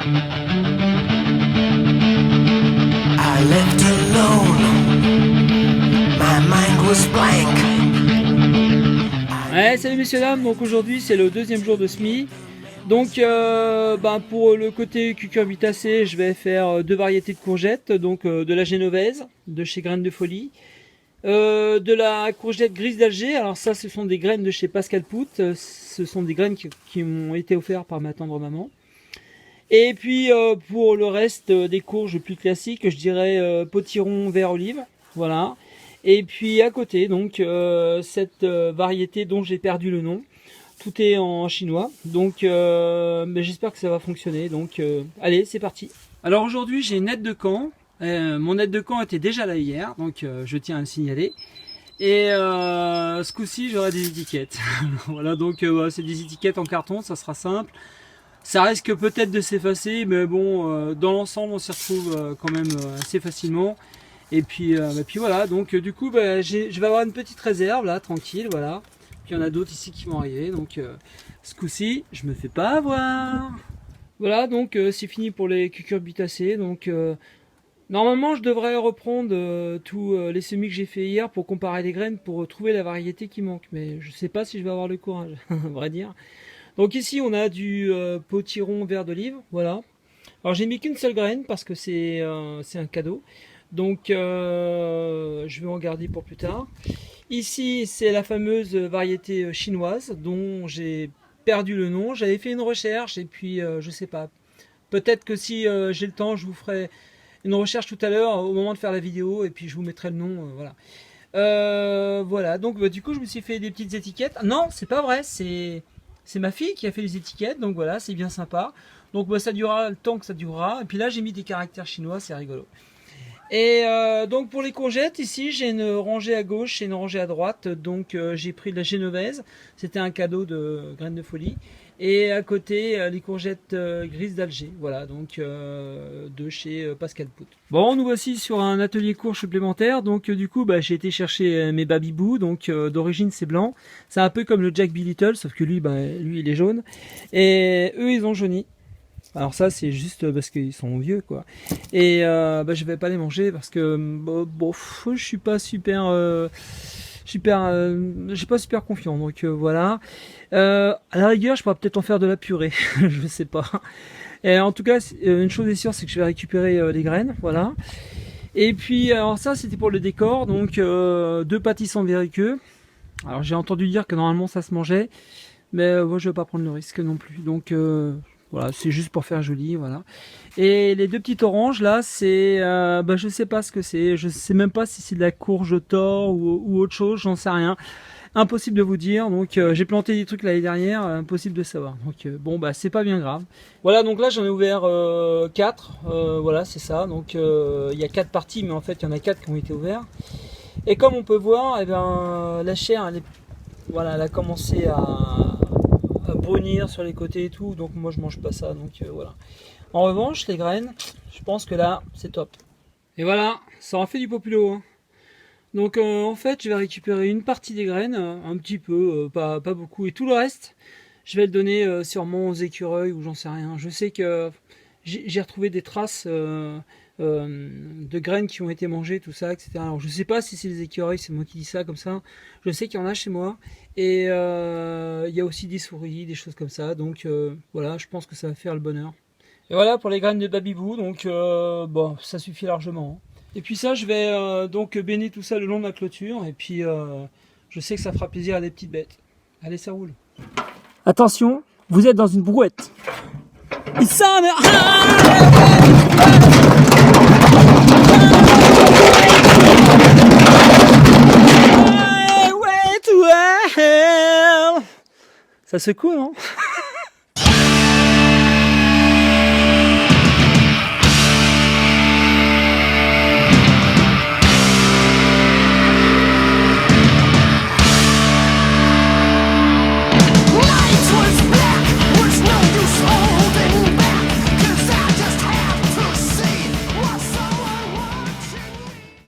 I left alone. My mind was blank. Ouais, salut messieurs dames, donc aujourd'hui c'est le deuxième jour de semis. Donc pour le côté cucurbitacé, je vais faire deux variétés de courgettes, donc de la génovaise de chez Graines de Folie, de la courgette grise d'Alger. Alors ça, ce sont des graines de chez Pascal Pout, ce sont des graines qui m'ont été offertes par ma tendre maman. Et puis pour le reste des courges plus classiques, je dirais potiron vert olive, voilà. Et puis à côté, donc cette variété dont j'ai perdu le nom. Tout est en chinois, donc mais j'espère que ça va fonctionner. Donc allez, c'est parti. Alors aujourd'hui, j'ai une aide de camp. Mon aide de camp était déjà là hier, donc je tiens à le signaler. Et ce coup-ci, j'aurai des étiquettes. Voilà, donc c'est des étiquettes en carton, ça sera simple. Ça risque peut-être de s'effacer, mais bon, dans l'ensemble, on s'y retrouve quand même assez facilement. Et puis voilà, donc du coup, je vais avoir une petite réserve là, tranquille, voilà. Puis il y en a d'autres ici qui vont arriver, donc ce coup-ci, je me fais pas avoir. Voilà, donc c'est fini pour les cucurbitacées. Donc normalement, je devrais reprendre tous les semis que j'ai fait hier pour comparer les graines, pour trouver la variété qui manque. Mais je sais pas si je vais avoir le courage, à vrai dire. Donc ici, on a du potiron vert d'olive, voilà. Alors j'ai mis qu'une seule graine parce que c'est un cadeau. Donc je vais en garder pour plus tard. Ici, c'est la fameuse variété chinoise dont j'ai perdu le nom. J'avais fait une recherche et puis je sais pas. Peut-être que si j'ai le temps, je vous ferai une recherche tout à l'heure au moment de faire la vidéo et puis je vous mettrai le nom. Voilà. Voilà. Donc du coup, je me suis fait des petites étiquettes. Non, c'est pas vrai. C'est ma fille qui a fait les étiquettes. Donc voilà, c'est bien sympa. Donc ça durera le temps que ça durera. Et puis là, j'ai mis des caractères chinois. C'est rigolo. Et donc pour les courgettes, ici j'ai une rangée à gauche et une rangée à droite. Donc j'ai pris de la génovaise, c'était un cadeau de Graines de Folie. Et à côté les courgettes grises d'Alger, voilà, donc de chez Pascal Pout. Bon, nous voici sur un atelier courge supplémentaire. Donc du coup j'ai été chercher mes Babyboo. Donc d'origine c'est blanc, c'est un peu comme le Jack B. Little, sauf que lui il est jaune. Et eux ils ont jauni. Alors ça c'est juste parce qu'ils sont vieux quoi. Et je vais pas les manger parce que je suis pas super j'ai pas super confiant, donc voilà. À la rigueur je pourrais peut-être en faire de la purée. Je sais pas. Et en tout cas une chose est sûre, c'est que je vais récupérer les graines, voilà. Et puis alors ça c'était pour le décor, donc deux pâtissants verruqueux. Alors j'ai entendu dire que normalement ça se mangeait, mais moi je vais pas prendre le risque non plus, donc voilà, c'est juste pour faire joli, voilà. Et les deux petites oranges là, c'est, je sais pas ce que c'est, je sais même pas si c'est de la courge tord ou autre chose, j'en sais rien. Impossible de vous dire. Donc j'ai planté des trucs l'année dernière, impossible de savoir. Donc c'est pas bien grave. Voilà, donc là j'en ai ouvert 4, voilà c'est ça. Donc il y a 4 parties, mais en fait il y en a 4 qui ont été ouverts. Et comme on peut voir, la chair, elle a commencé à brunir sur les côtés et tout, donc moi je mange pas ça, donc voilà. En revanche les graines, je pense que là c'est top. Et voilà, ça en fait du populo, hein. Donc en fait je vais récupérer une partie des graines, un petit peu, pas beaucoup, et tout le reste je vais le donner sûrement aux écureuils ou j'en sais rien. Je sais que j'ai retrouvé des traces de graines qui ont été mangées, tout ça, etc. Alors je sais pas si c'est les écureuils, c'est moi qui dis ça comme ça. Je sais qu'il y en a chez moi. Et il y a aussi des souris, des choses comme ça. Donc voilà, je pense que ça va faire le bonheur. Et voilà pour les graines de Babyboo. Donc ça suffit largement. Et puis ça, je vais donc bénir tout ça le long de la clôture. Et puis je sais que ça fera plaisir à des petites bêtes. Allez, ça roule. Attention, vous êtes dans une brouette. Il s'en ça secoue, non?